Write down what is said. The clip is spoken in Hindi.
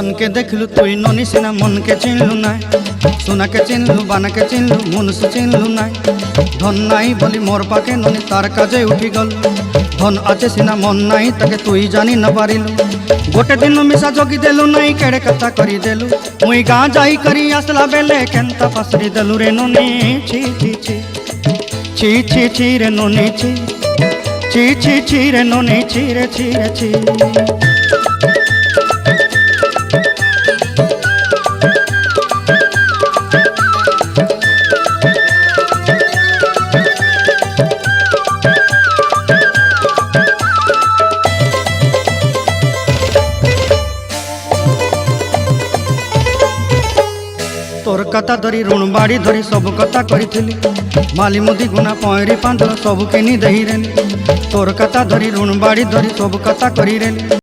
धन के देखलु तुई ननी सिना मन के चिन्हलु ना सोना के चिन्हलु बाना के चिन्हलु मनुष्य चिन्हलु ना धन नाई बोली मोर पाके ननी तार काजे उठी गल धन आचे सिना मन नाई ताके तुई जानी न पारिलु गोटे दिन मिसा जोगी देलु नाई केड़े कथा करी देलु मुई गाँ जाई करी आसला बेले केंता पासरी देलु रे ननी छी छी छी छी छी छी रे ननी छी छी छी छी रे ननी छी रे छी रे छी। तोर कथा धरी ऋण बाड़ी धरी सब कथा करी माली मुदी गुना पहरी पांद सब किनी दही रेली तोर कथा धरी ऋण बाड़ी धरी सब कथा करी रेली।